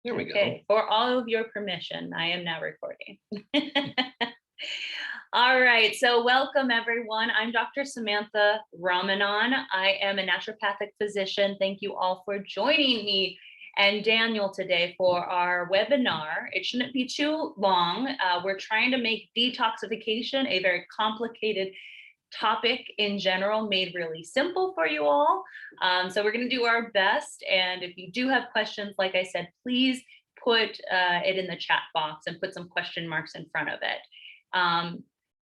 There we go. Okay, for all of your permission, I am now recording. All right, so welcome everyone. I'm Dr. Samantha Ramanan. I am a naturopathic physician. Thank you all for joining me and Daniel today for our webinar. It shouldn't be too long. We're trying to make detoxification a very complicated topic in general made really simple for you all. So we're going to do our best. And if you do have questions, like I said, please put it in the chat box and put some question marks in front of it.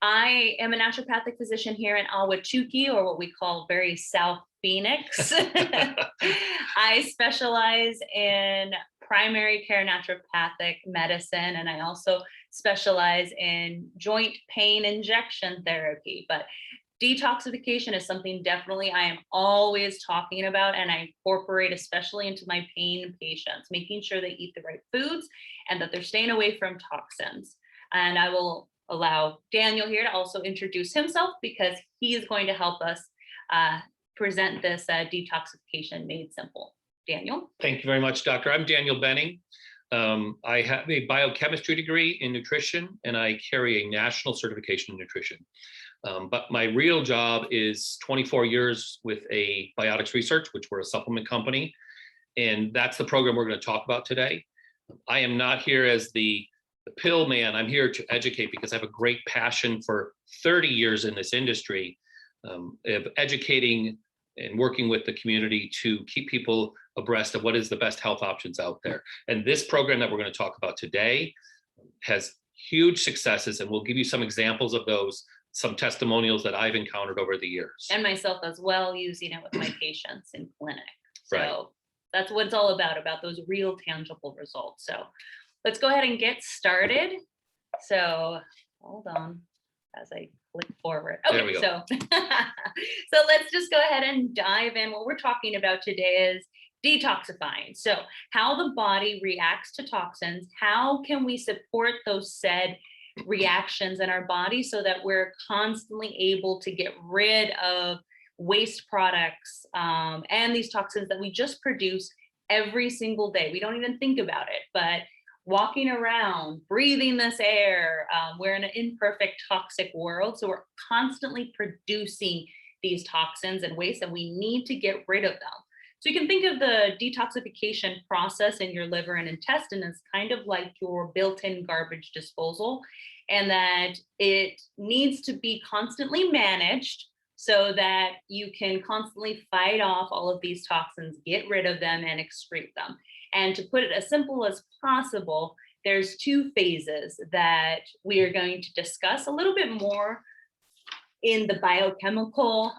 I am a naturopathic physician here in Ahwatukee, or what we call very South Phoenix. I specialize in primary care naturopathic medicine, and I also specialize in joint pain injection therapy. But detoxification is something definitely I am always talking about, and I incorporate especially into my pain patients, making sure they eat the right foods and that they're staying away from toxins. And I will allow Daniel here to also introduce himself because he is going to help us present this detoxification made simple. Daniel. Thank you very much, Doctor. I'm Daniel Boenning. I have a biochemistry degree in nutrition, and I carry a national certification in nutrition. But my real job is 24 years with a Biotics Research, which we're a supplement company. And that's the program we're going to talk about today. I am not here as the pill man. I'm here to educate because I have a great passion for 30 years in this industry of educating and working with the community to keep people abreast of what is the best health options out there. And this program that we're going to talk about today has huge successes, and we'll give you some examples of those, some testimonials that I've encountered over the years. And myself as well, using it with my patients in clinic. So Right. That's what it's all about those real tangible results. So let's go ahead and get started. So hold on as I click forward. Okay, There we go. So let's just go ahead and dive in. What we're talking about today is detoxifying. So how the body reacts to toxins, how can we support those said reactions in our body so that we're constantly able to get rid of waste products and these toxins that we just produce every single day. We don't even think about it, but walking around, breathing this air, we're in an imperfect toxic world. So we're constantly producing these toxins and waste, and we need to get rid of them. So you can think of the detoxification process in your liver and intestine as kind of like your built-in garbage disposal, and that it needs to be constantly managed so that you can constantly fight off all of these toxins, get rid of them, and excrete them. And to put it as simple as possible, there's two phases that we are going to discuss a little bit more in the biochemical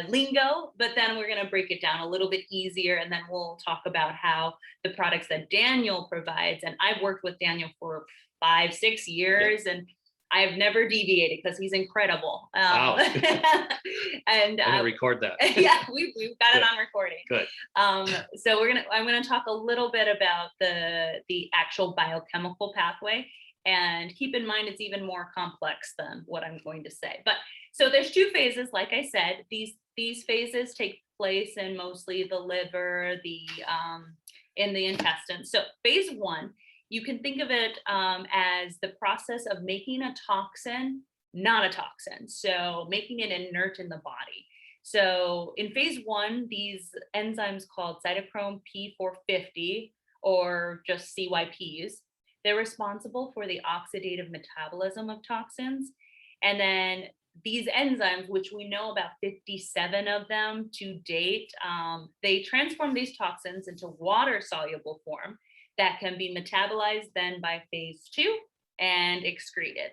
lingo, but then we're going to break it down a little bit easier, and then we'll talk about how the products that Daniel provides, and I've worked with Daniel for 5-6 years, and I've never deviated because he's incredible. Wow. And I'm gonna record that. Yeah, we've got it on recording. Good. So I'm gonna talk a little bit about the actual biochemical pathway, and keep in mind it's even more complex than what I'm going to say. But so there's two phases, like I said. These phases take place in mostly the liver, in the intestines. So phase one, you can think of it as the process of making a toxin not a toxin, so making it inert in the body. So in phase one, these enzymes called cytochrome P450, or just CYPs, they're responsible for the oxidative metabolism of toxins. And then these enzymes, which we know about 57 of them to date, they transform these toxins into water-soluble form that can be metabolized then by phase two and excreted.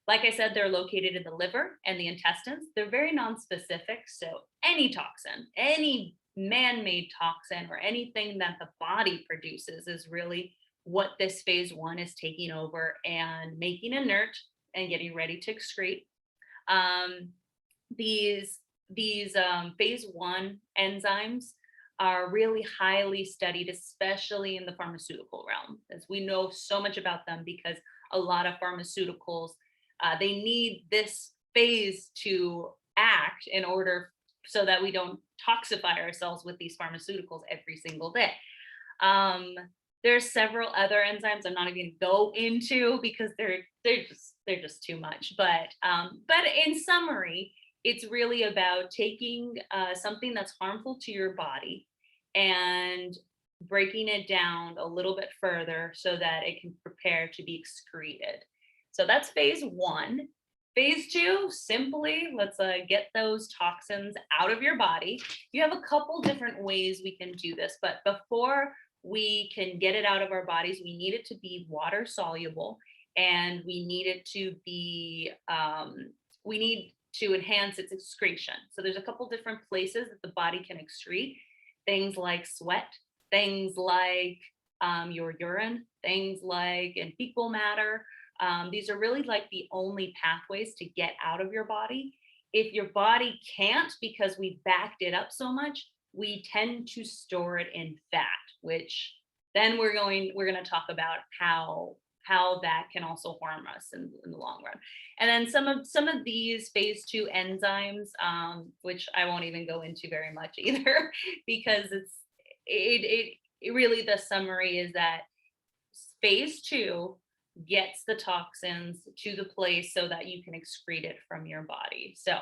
Like I said, they're located in the liver and the intestines. They're very non-specific, so any toxin, any man-made toxin, or anything that the body produces is really what this phase one is taking over and making inert and getting ready to excrete. These phase one enzymes are really highly studied, especially in the pharmaceutical realm, as we know so much about them because a lot of pharmaceuticals, they need this phase to act in order so that we don't toxify ourselves with these pharmaceuticals every single day. There's several other enzymes I'm not even gonna go into because they're just too much. But in summary, it's really about taking something that's harmful to your body and breaking it down a little bit further so that it can prepare to be excreted. So that's phase one. Phase two, simply let's get those toxins out of your body. You have a couple different ways we can do this, but before we can get it out of our bodies, we need it to be water soluble, and we need it to be, we need to enhance its excretion. So there's a couple different places that the body can excrete things like sweat, things like your urine, things like and fecal matter. These are really like the only pathways to get out of your body. If your body can't because we backed it up so much, we tend to store it in fat, which then we're going to talk about how that can also harm us in the long run. And then some of these phase two enzymes, which I won't even go into very much either, because it really, the summary is that phase two gets the toxins to the place so that you can excrete it from your body. So,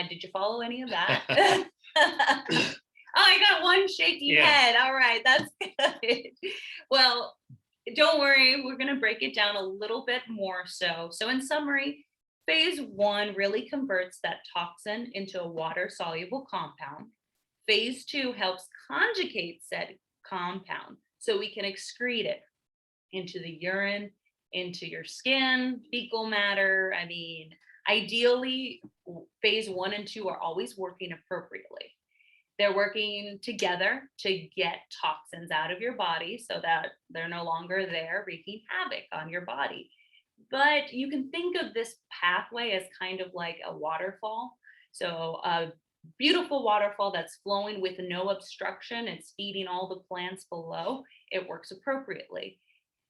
did you follow any of that? Oh, I got one shaky head. All right, that's good. Well, don't worry, we're going to break it down a little bit more. So in summary, phase one really converts that toxin into a water soluble compound. Phase two helps conjugate said compound so we can excrete it into the urine, into your skin, fecal matter. I mean, ideally, phase one and two are always working appropriately. They're working together to get toxins out of your body so that they're no longer there wreaking havoc on your body. But you can think of this pathway as kind of like a waterfall. So a beautiful waterfall that's flowing with no obstruction. It's feeding all the plants below. It works appropriately.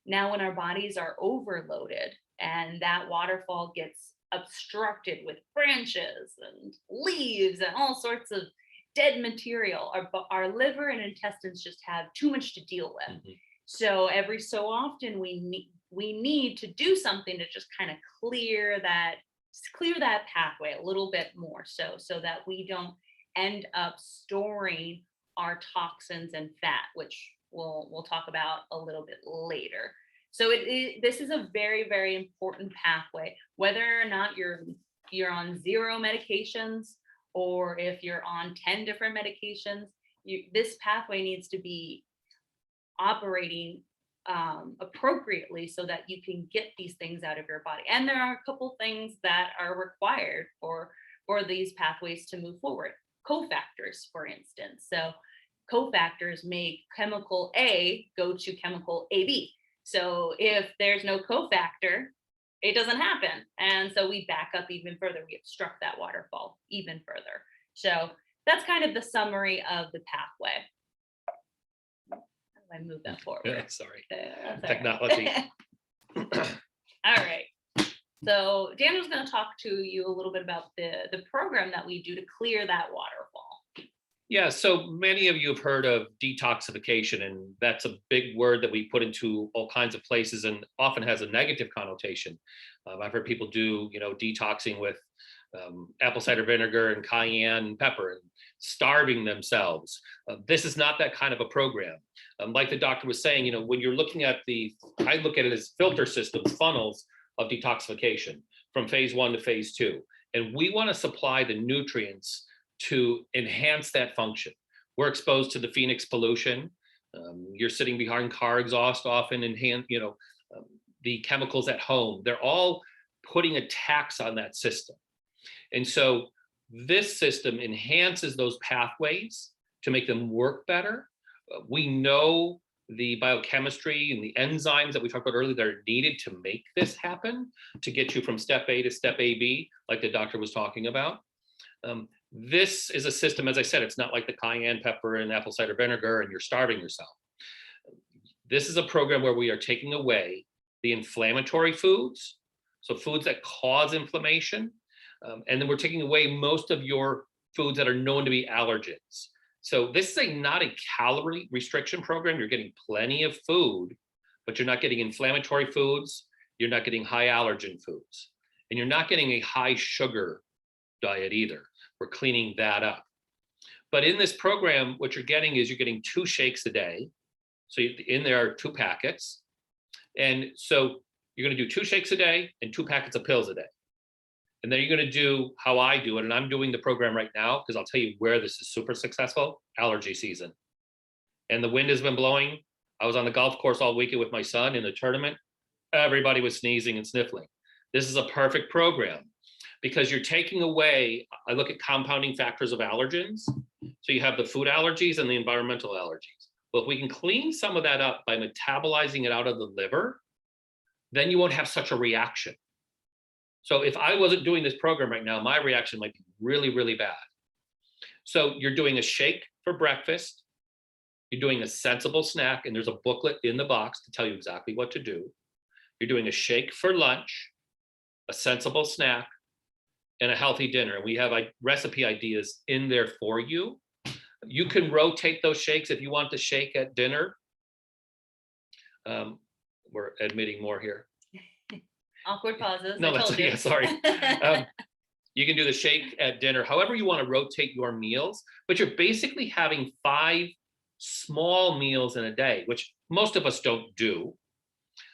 Now, when our bodies are overloaded and that waterfall gets obstructed with branches and leaves and all sorts of dead material, our liver and intestines just have too much to deal with. Mm-hmm. So every so often we need to do something to just kind of clear that pathway a little bit more, so that we don't end up storing our toxins and fat, which we'll talk about a little bit later. So this is a very, very important pathway, whether or not you're on 0 medications, or if you're on 10 different medications, this pathway needs to be operating appropriately so that you can get these things out of your body. And there are a couple things that are required for these pathways to move forward. Cofactors, for instance. So cofactors make chemical A go to chemical AB. So if there's no cofactor, it doesn't happen. And so we back up even further. We obstruct that waterfall even further. So that's kind of the summary of the pathway. How do I move that forward? Yeah, sorry. Technology. All right. So Daniel's going to talk to you a little bit about the program that we do to clear that waterfall. Yeah, so many of you have heard of detoxification, and that's a big word that we put into all kinds of places and often has a negative connotation. I've heard people do, detoxing with apple cider vinegar and cayenne pepper and starving themselves. This is not that kind of a program. Like the doctor was saying, when you're looking at I look at it as filter systems, funnels of detoxification from phase one to phase two. And we want to supply the nutrients to enhance that function. We're exposed to the Phoenix pollution. You're sitting behind car exhaust often, the chemicals at home. They're all putting a tax on that system. And so this system enhances those pathways to make them work better. We know the biochemistry and the enzymes that we talked about earlier that are needed to make this happen, to get you from step A to step AB, like the doctor was talking about. This is a system, as I said, it's not like the cayenne pepper and apple cider vinegar and you're starving yourself. This is a program where we are taking away the inflammatory foods, so foods that cause inflammation, and then we're taking away most of your foods that are known to be allergens. So this is not a calorie restriction program. You're getting plenty of food, but you're not getting inflammatory foods. You're not getting high allergen foods, and you're not getting a high sugar diet either. We're cleaning that up. But in this program, what you're getting is you're getting 2 shakes a day. So in there are 2 packets. And so you're going to do 2 shakes a day and 2 packets of pills a day. And then you're going to do how I do it. And I'm doing the program right now because I'll tell you where this is super successful: allergy season. And the wind has been blowing. I was on the golf course all weekend with my son in a tournament. Everybody was sneezing and sniffling. This is a perfect program because you're taking away, I look at compounding factors of allergens. So you have the food allergies and the environmental allergies. Well, if we can clean some of that up by metabolizing it out of the liver, then you won't have such a reaction. So if I wasn't doing this program right now, my reaction might be really, really bad. So you're doing a shake for breakfast. You're doing a sensible snack, and there's a booklet in the box to tell you exactly what to do. You're doing a shake for lunch, a sensible snack, and a healthy dinner. And we have recipe ideas in there for you. You can rotate those shakes if you want to shake at dinner. We're admitting more here. Awkward pauses. No, I that's told you. yeah, sorry. You can do the shake at dinner, however you want to rotate your meals, but you're basically having 5 small meals in a day, which most of us don't do.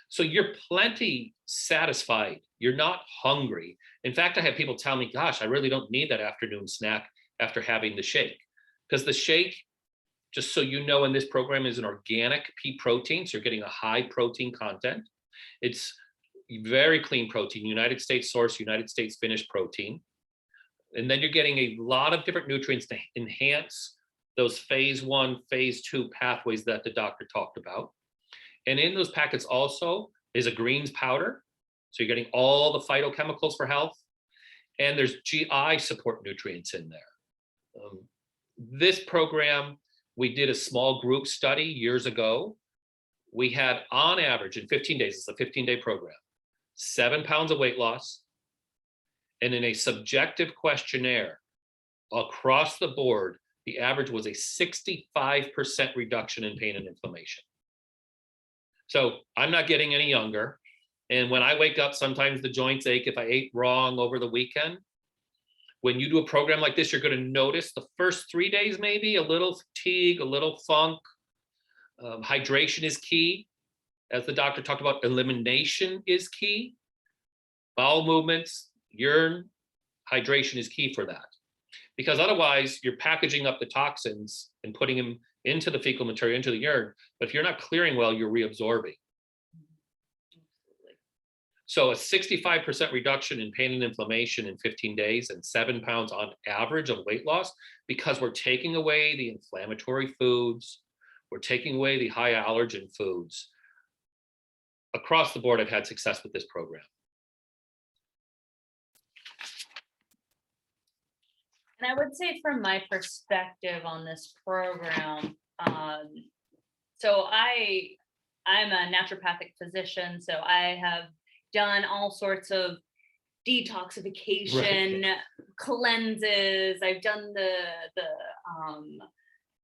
So you're plenty satisfied. You're not hungry. In fact, I have people tell me, gosh, I really don't need that afternoon snack after having the shake. Because the shake, just so you know, in this program is an organic pea protein. So you're getting a high protein content. It's very clean protein, United States source, United States finished protein. And then you're getting a lot of different nutrients to enhance those phase 1, phase 2 pathways that the doctor talked about. And in those packets also is a greens powder. So you're getting all the phytochemicals for health. And there's GI support nutrients in there. This program, we did a small group study years ago. We had on average in 15 days, it's a 15-day program, 7 pounds of weight loss. And in a subjective questionnaire across the board, the average was a 65% reduction in pain and inflammation. So I'm not getting any younger. And when I wake up, sometimes the joints ache if I ate wrong over the weekend. When you do a program like this, you're going to notice the first 3 days, maybe a little fatigue, a little funk. Hydration is key. As the doctor talked about, elimination is key. Bowel movements, urine, hydration is key for that. Because otherwise, you're packaging up the toxins and putting them into the fecal material, into the urine. But if you're not clearing well, you're reabsorbing. So a 65% reduction in pain and inflammation in 15 days and 7 pounds on average of weight loss, because we're taking away the inflammatory foods, we're taking away the high allergen foods. Across the board, I've had success with this program. And I would say from my perspective on this program, so I'm a naturopathic physician, so I have done all sorts of detoxification cleanses. I've done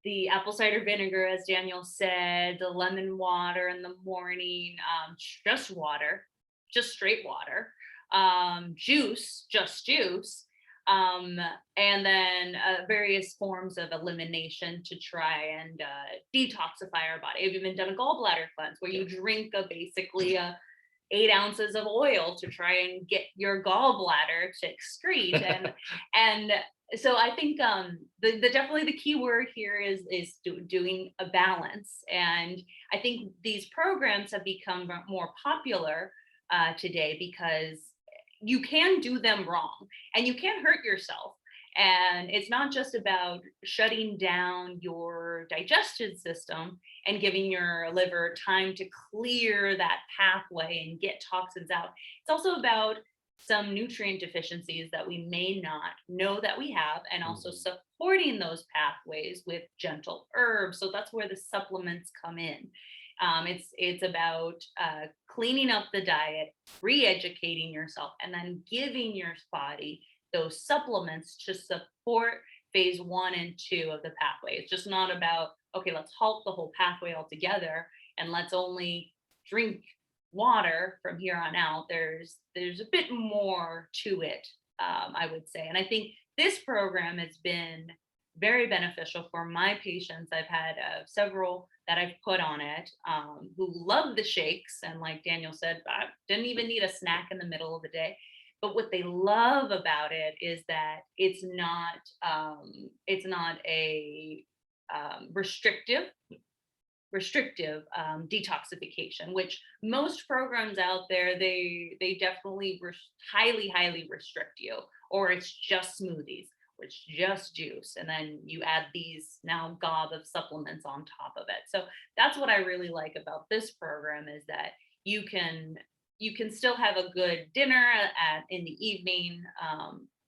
the apple cider vinegar, as Daniel said, the lemon water in the morning, just water, just straight water, juice, just juice. And then various forms of elimination to try and detoxify our body. I've even done a gallbladder cleanse where you drink basically 8 ounces of oil to try and get your gallbladder to excrete. And so I think definitely the key word here is doing a balance. And I think these programs have become more popular today because you can do them wrong and you can hurt yourself. And it's not just about shutting down your digestive system and giving your liver time to clear that pathway and get toxins out. It's also about some nutrient deficiencies that we may not know that we have, and also supporting those pathways with gentle herbs. So that's where the supplements come in. It's about cleaning up the diet, re-educating yourself, and then giving your body those supplements to support phase 1 and 2 of the pathway. It's just not about, okay, let's halt the whole pathway altogether and let's only drink water from here on out. There's a bit more to it, I would say. And I think this program has been very beneficial for my patients. I've had several that I've put on it who love the shakes. And like Daniel said, I didn't even need a snack in the middle of the day. But what they love about it is that it's not a restrictive detoxification, which most programs out there, they definitely highly restrict you, or it's just smoothies, or it's just juice, and then you add these now gob of supplements on top of it. So that's what I really like about this program, is that you can still have a good dinner in the evening,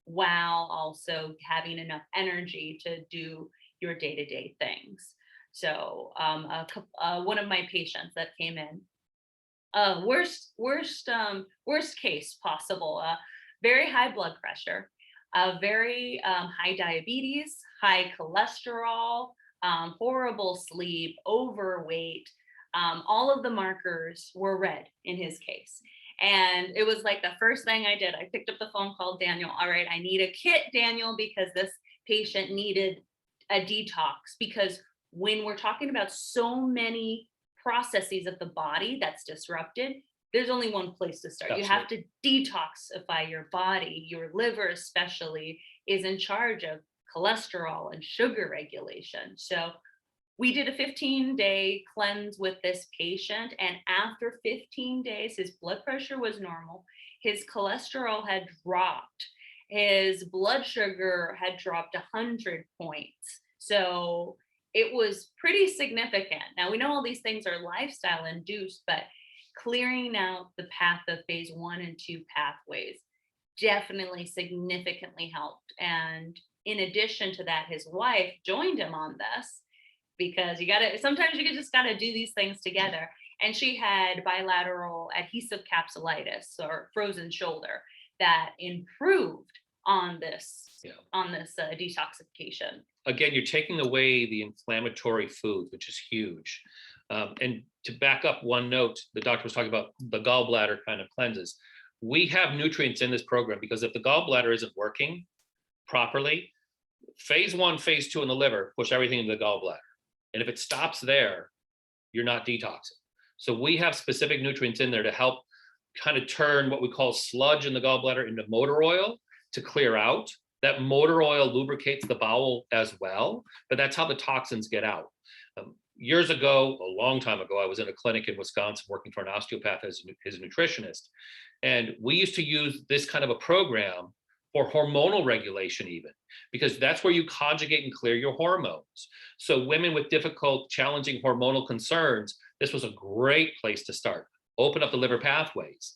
while also having enough energy to do your day-to-day things. So one of my patients that came in, worst case possible, very high blood pressure, very high diabetes, high cholesterol, horrible sleep, overweight. All of the markers were red in his case. And it was like the first thing I did, I picked up the phone, called Daniel. All right, I need a kit, Daniel, because this patient needed a detox. Because when we're talking about so many processes of the body that's disrupted, there's only one place to start. Absolutely. You have to detoxify your body. Your liver especially is in charge of cholesterol and sugar regulation. So we did a 15-day cleanse with this patient, and after 15 days, his blood pressure was normal. His cholesterol had dropped. His blood sugar had dropped 100 points. So it was pretty significant. Now, we know all these things are lifestyle induced, but clearing out the path of phase 1 and 2 pathways definitely significantly helped. And in addition to that, his wife joined him on this, because sometimes you just gotta do these things together. And she had bilateral adhesive capsulitis, or frozen shoulder, that improved on this detoxification. Again, you're taking away the inflammatory foods, which is huge. And to back up one note, the doctor was talking about the gallbladder kind of cleanses. We have nutrients in this program because if the gallbladder isn't working properly, phase 1, phase 2 in the liver push everything into the gallbladder. And if it stops there, you're not detoxing. So we have specific nutrients in there to help kind of turn what we call sludge in the gallbladder into motor oil to clear out. That motor oil lubricates the bowel as well, but that's how the toxins get out. Years ago, a long time ago, I was in a clinic in Wisconsin working for an osteopath as his nutritionist. And we used to use this kind of a program for hormonal regulation even, because that's where you conjugate and clear your hormones. So women with difficult, challenging hormonal concerns, this was a great place to start. Open up the liver pathways.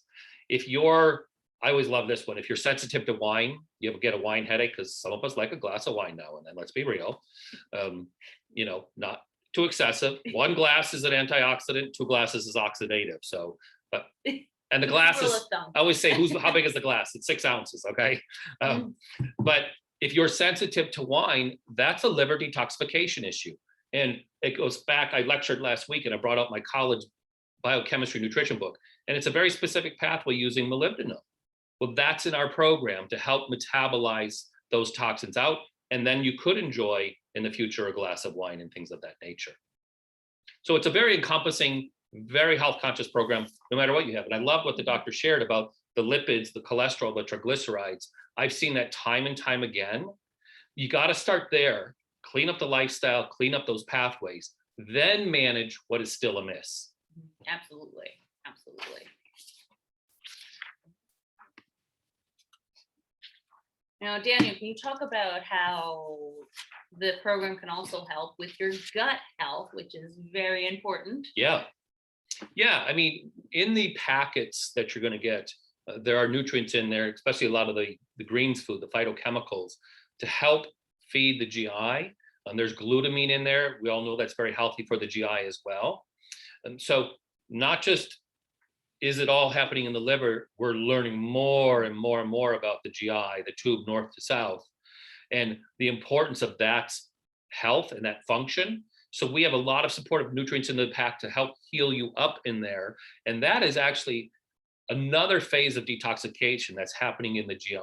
I always love this one. If you're sensitive to wine, you ever get a wine headache, because some of us like a glass of wine now and then, let's be real. Not too excessive. 1 glass is an antioxidant, 2 glasses is oxidative. So, and the glasses, I always say, how big is the glass? It's 6 ounces, okay? But if you're sensitive to wine, that's a liver detoxification issue. And it goes back, I lectured last week and I brought out my college biochemistry nutrition book, and it's a very specific pathway using molybdenum. Well, that's in our program to help metabolize those toxins out. And then you could enjoy in the future a glass of wine and things of that nature. So it's a very encompassing, very health conscious program, no matter what you have. And I love what the doctor shared about the lipids, the cholesterol, the triglycerides. I've seen that time and time again. You got to start there, clean up the lifestyle, clean up those pathways, then manage what is still amiss. Absolutely. Now, Daniel, can you talk about how the program can also help with your gut health, which is very important? Yeah. I mean, in the packets that you're going to get, there are nutrients in there, especially a lot of the greens food, the phytochemicals, to help feed the GI. There's glutamine in there. We all know that's very healthy for the GI as well. And so not just is it all happening in the liver, we're learning more and more and more about the GI, the tube north to south. and the importance of that health and that function. So we have a lot of supportive nutrients in the pack to help heal you up in there. And that is actually another phase of detoxification that's happening in the GI,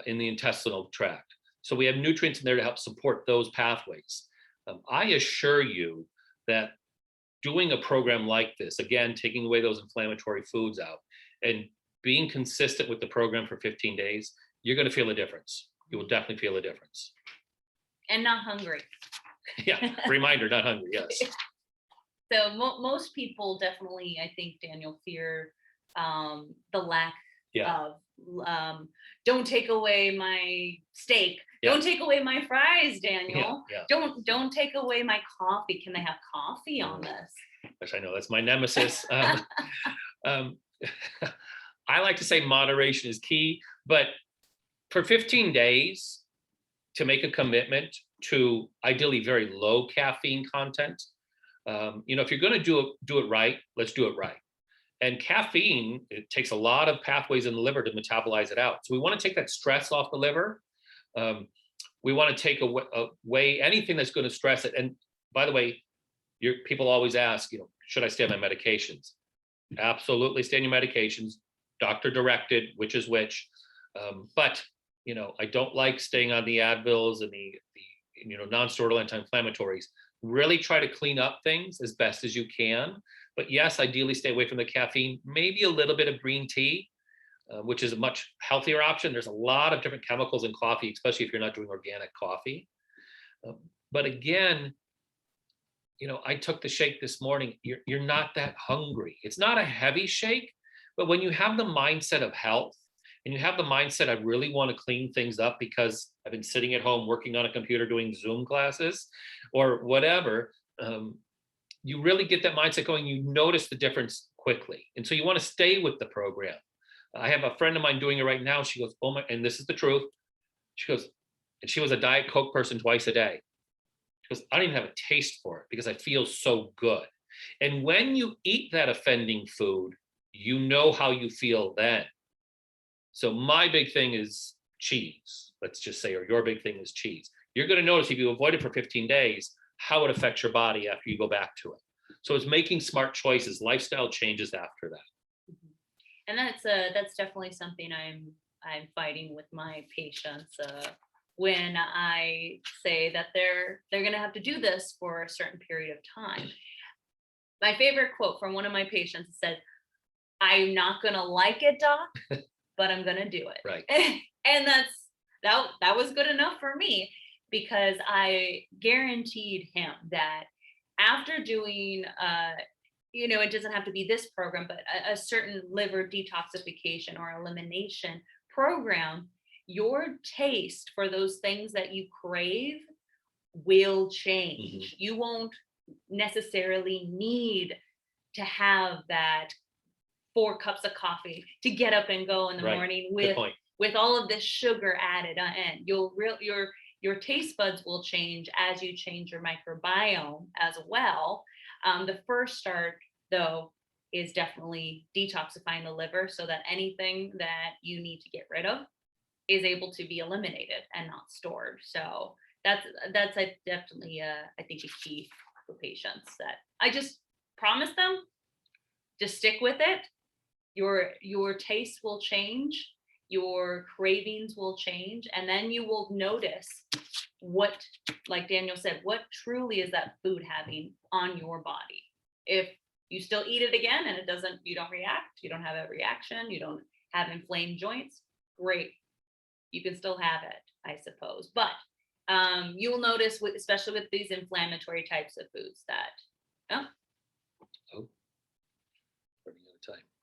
in the intestinal tract. So we have nutrients in there to help support those pathways. I assure you that doing a program like this, again, taking away those inflammatory foods out and being consistent with the program for 15 days, you're going to feel a difference. You will definitely feel a difference. And not hungry. Yeah, reminder, not hungry, yes. So most people definitely, I think, Daniel, fear the lack of, don't take away my steak. Don't take away my fries, Daniel. Don't take away my coffee. Can they have coffee on this? Which I know that's my nemesis. I like to say moderation is key, but for 15 days to make a commitment to ideally very low caffeine content, if you're going to do it right, let's do it right. And caffeine, it takes a lot of pathways in the liver to metabolize it out. So we want to take that stress off the liver. We want to take away anything that's going to stress it. And by the way, people always ask, should I stay on my medications? Absolutely stay on your medications, doctor directed, which is which. But I don't like staying on the Advils and the non-steroidal anti-inflammatories. Really try to clean up things as best as you can. But yes, ideally stay away from the caffeine, maybe a little bit of green tea, which is a much healthier option. There's a lot of different chemicals in coffee, especially if you're not doing organic coffee. But again, I took the shake this morning. You're not that hungry. It's not a heavy shake, but when you have the mindset of health and you have the mindset, I really want to clean things up because I've been sitting at home working on a computer doing Zoom classes or whatever, you really get that mindset going. You notice the difference quickly. And so you want to stay with the program. I have a friend of mine doing it right now. She goes, oh my, and this is the truth. She goes, and she was a Diet Coke person twice a day. She goes, I don't even have a taste for it because I feel so good. And when you eat that offending food, you know how you feel then. So my big thing is cheese, let's just say, or your big thing is cheese. You're going to notice if you avoid it for 15 days, how it affects your body after you go back to it. So it's making smart choices, lifestyle changes after that. And that's definitely something I'm fighting with my patients when I say that they're going to have to do this for a certain period of time. My favorite quote from one of my patients said, "I'm not going to like it, doc, but I'm going to do it." Right. And that was good enough for me, because I guaranteed him that after doing, it doesn't have to be this program, but a certain liver detoxification or elimination program, your taste for those things that you crave will change. Mm-hmm. You won't necessarily need to have that 4 cups of coffee to get up and go in the morning with all of this sugar added on. Your taste buds will change as you change your microbiome as well. The first start, though, is definitely detoxifying the liver so that anything that you need to get rid of is able to be eliminated and not stored. So that's definitely I think a key for patients that I just promise them, just stick with it. Your taste will change, your cravings will change, and then you will notice what, like Daniel said, what truly is that food having on your body. If you still eat it again and you don't react, you don't have a reaction, you don't have inflamed joints, great. You can still have it, I suppose. But you will notice, especially with these inflammatory types of foods, that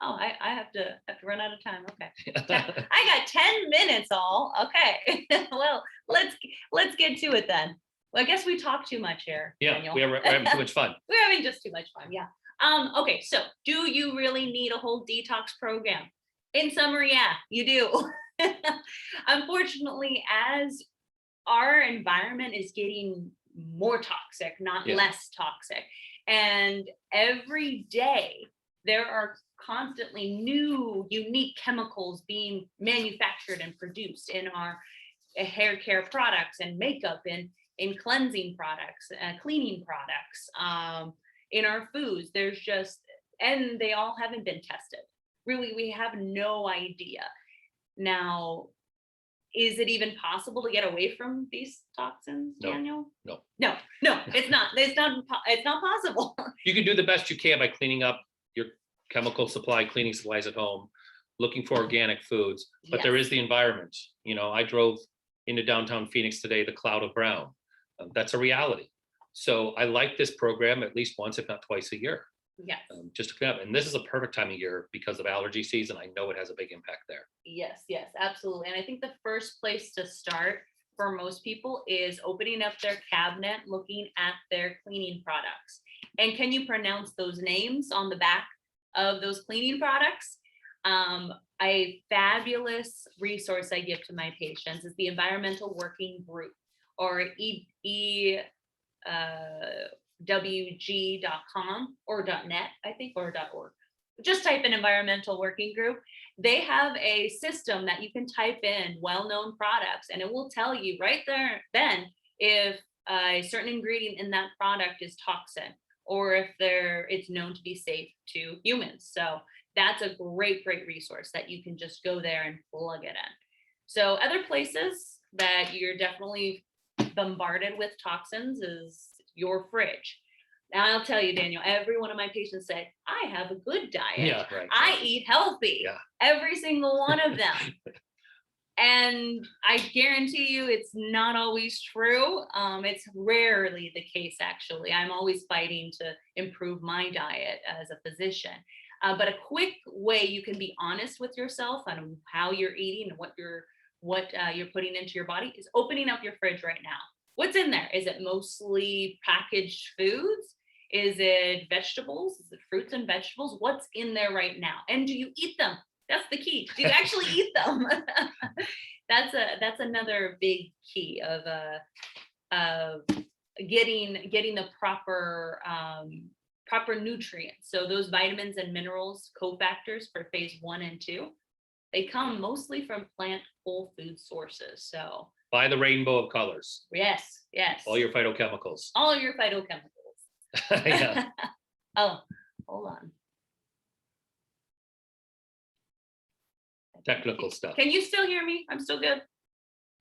I have to run out of time. Okay. I got 10 minutes all. Okay. Well, let's get to it then. Well, I guess we talk too much here. Yeah, Daniel. we're having too much fun. We're having just too much fun. Yeah. Okay. So do you really need a whole detox program? In summary, yeah, you do. Unfortunately, as our environment is getting more toxic, not less toxic, and every day there are constantly new, unique chemicals being manufactured and produced in our hair care products and makeup and in cleansing products, cleaning products, in our foods. There's just, and they all haven't been tested. Really, we have no idea. Now, is it even possible to get away from these toxins, No. Daniel? No. No, it's not. It's not possible. You can do the best you can by cleaning up your chemical supply, cleaning supplies at home, looking for organic foods, but there Yes. is the environment. You know, I drove into downtown Phoenix today, the cloud of brown. That's a reality. So I like this program at least once, if not twice a year, Yes. just to clean up. And this is a perfect time of year because of allergy season. I know it has a big impact there. Yes, absolutely. And I think the first place to start for most people is opening up their cabinet, looking at their cleaning products. And can you pronounce those names on the back of those cleaning products? A fabulous resource I give to my patients is the Environmental Working Group, or EWG.com or .net, I think, or .org. Just type in Environmental Working Group. They have a system that you can type in well-known products, and it will tell you right there then if a certain ingredient in that product is toxic, or if it's known to be safe to humans. So that's a great resource that you can just go there and plug it in. So other places that you're definitely bombarded with toxins is your fridge. Now I'll tell you, Daniel, every one of my patients say, I have a good diet. Yeah, right. I eat healthy. Yeah. Every single one of them. And I guarantee you it's not always true. It's rarely the case, actually. I'm always fighting to improve my diet as a physician. But a quick way you can be honest with yourself on how you're eating and what you're putting into your body is opening up your fridge right now. What's in there? Is it mostly packaged foods? Is it vegetables? Is it fruits and vegetables? What's in there right now? And do you eat them? That's the key. Do you actually eat them? That's another big key of getting the proper nutrients. So those vitamins and minerals, cofactors for phase 1 and 2, they come mostly from plant whole food sources. So Buy the rainbow of colors. Yes. All your phytochemicals. All your phytochemicals. Yeah. Oh, hold on. Technical stuff. Can you still hear me? I'm still good.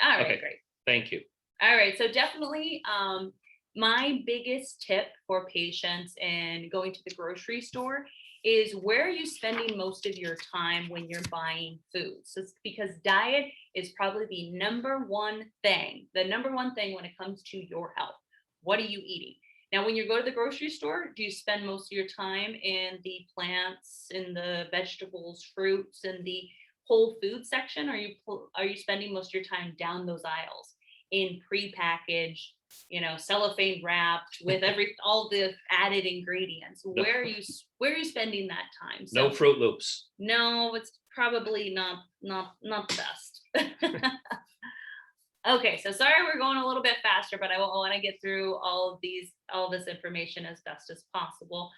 All right, Okay. great. Thank you. All right, so definitely my biggest tip for patients in going to the grocery store is, where are you spending most of your time when you're buying food? So it's because diet is probably the number one thing when it comes to your health. What are you eating? Now, when you go to the grocery store, do you spend most of your time in the plants, in the vegetables, fruits, and the whole food section? Are you spending most of your time down those aisles in prepackaged, cellophane wrapped with all the added ingredients? No. Where are you spending that time? So, No Fruit Loops. no, it's probably not the best. Okay, so sorry we're going a little bit faster, but I want to get through all this information as best as possible.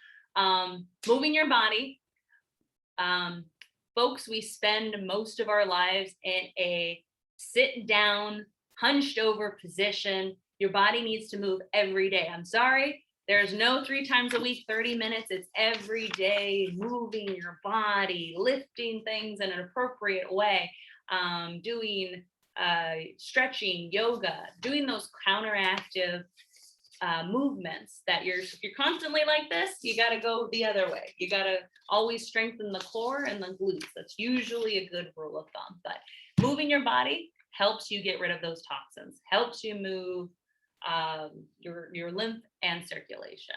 Moving your body. Folks, we spend most of our lives in a sit down, hunched over position. Your body needs to move every day. I'm sorry, there's no 3 times a week, 30 minutes. It's every day, moving your body, lifting things in an appropriate way, doing stretching, yoga, doing those counteractive movements that if you're constantly like this, you got to go the other way. You got to always strengthen the core and the glutes. That's usually a good rule of thumb. But moving your body helps you get rid of those toxins, helps you move your lymph and circulation.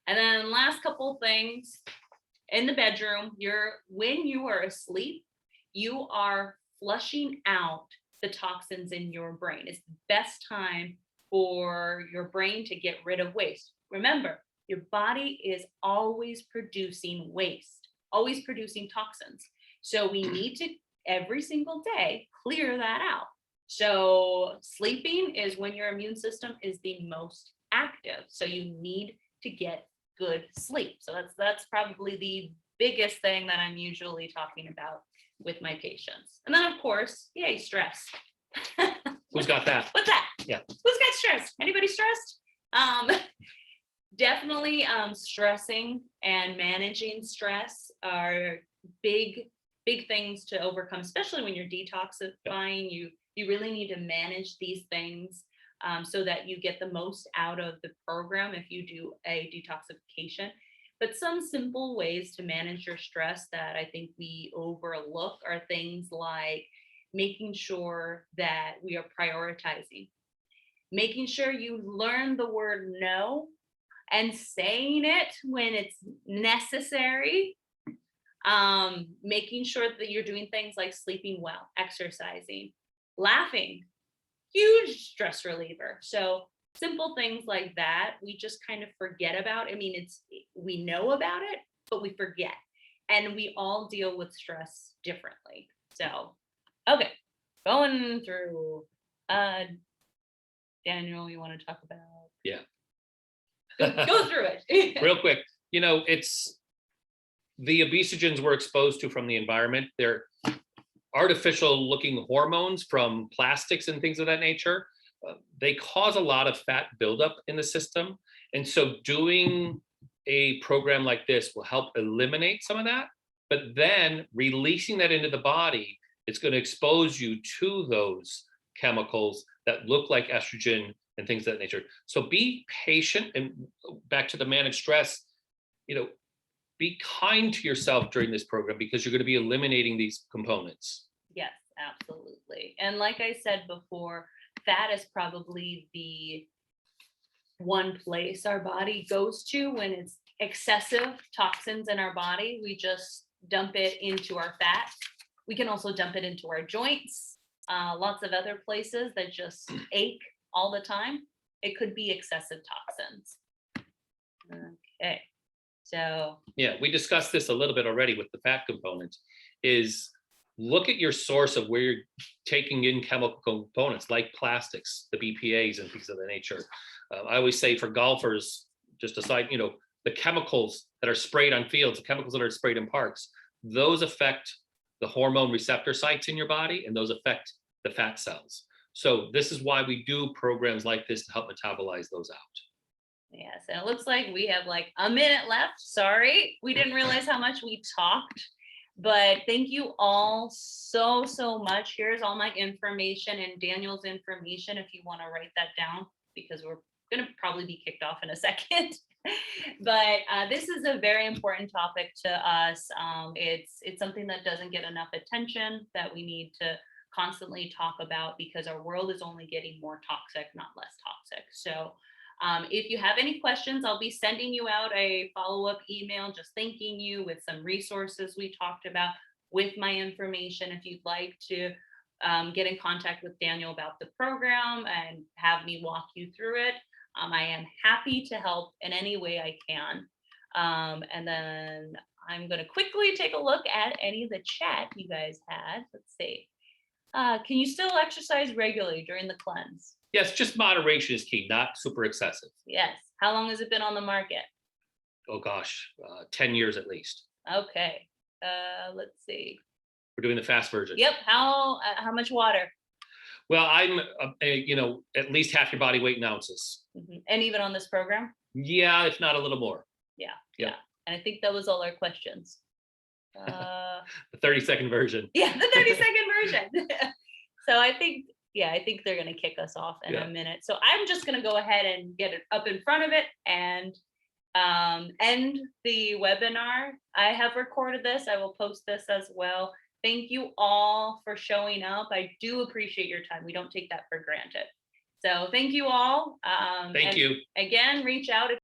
And then last couple things, in the bedroom, when you are asleep, you are flushing out the toxins in your brain. It's the best time for your brain to get rid of waste. Remember, your body is always producing waste, always producing toxins. So we need to, every single day, clear that out. So sleeping is when your immune system is the most active. So you need to get good sleep. So that's probably the biggest thing that I'm usually talking about with my patients. And then, of course, yay, stress. Who's got that? What's that? Yeah. Who's got stress? Anybody stressed? Definitely stressing and managing stress are big things to overcome, especially when you're detoxifying. You really need to manage these things so that you get the most out of the program if you do a detoxification. But some simple ways to manage your stress that I think we overlook are things like making sure that we are prioritizing, making sure you learn the word no and saying it when it's necessary, making sure that you're doing things like sleeping well, exercising, laughing, huge stress reliever. So simple things like that, we just kind of forget about. I mean, we know about it, but we forget. And we all deal with stress differently. So, okay, going through, Daniel, you want to talk about? Yeah. Go through it. Real quick, it's the obesogens we're exposed to from the environment. They're artificial looking hormones from plastics and things of that nature. They cause a lot of fat buildup in the system. And so doing a program like this will help eliminate some of that, but then releasing that into the body, it's going to expose you to those chemicals that look like estrogen and things of that nature. So be patient, and back to the managed stress, be kind to yourself during this program because you're going to be eliminating these components. Yes, absolutely. And like I said before, fat is probably the one place our body goes to when it's excessive toxins in our body. We just dump it into our fat. We can also dump it into our joints, lots of other places that just ache all the time. It could be excessive toxins. Okay, so. Yeah, we discussed this a little bit already with the fat component, is look at your source of where you're taking in chemical components like plastics, the BPAs and things of that nature. I always say for golfers, just aside, the chemicals that are sprayed on fields, the chemicals that are sprayed in parks, those affect the hormone receptor sites in your body, and those affect the fat cells. So this is why we do programs like this to help metabolize those out. Yes, and it looks like we have like a minute left. Sorry, we didn't realize how much we talked, but thank you all so much. Here's all my information and Daniel's information if you want to write that down, because we're going to probably be kicked off in a second. But this is a very important topic to us. It's something that doesn't get enough attention, that we need to constantly talk about, because our world is only getting more toxic, not less toxic. So if you have any questions, I'll be sending you out a follow-up email just thanking you with some resources we talked about, with my information if you'd like to get in contact with Daniel about the program and have me walk you through it. I am happy to help in any way I can. And then I'm going to quickly take a look at any of the chat you guys had. Let's see. Can you still exercise regularly during the cleanse? Yes, just moderation is key, not super excessive. Yes. How long has it been on the market? Oh gosh, 10 years at least. Okay. Let's see. We're doing the fast version. Yep. How much water? Well, I'm, at least half your body weight in ounces. Mm-hmm. And even on this program? Yeah, if not a little more. Yeah. And I think that was all our questions. The 30-second version. Yeah, the 30-second version. So I think they're going to kick us off in a minute. So I'm just going to go ahead and get it up in front of it and end the webinar. I have recorded this. I will post this as well. Thank you all for showing up. I do appreciate your time. We don't take that for granted. So thank you all. Thank you. Again, reach out if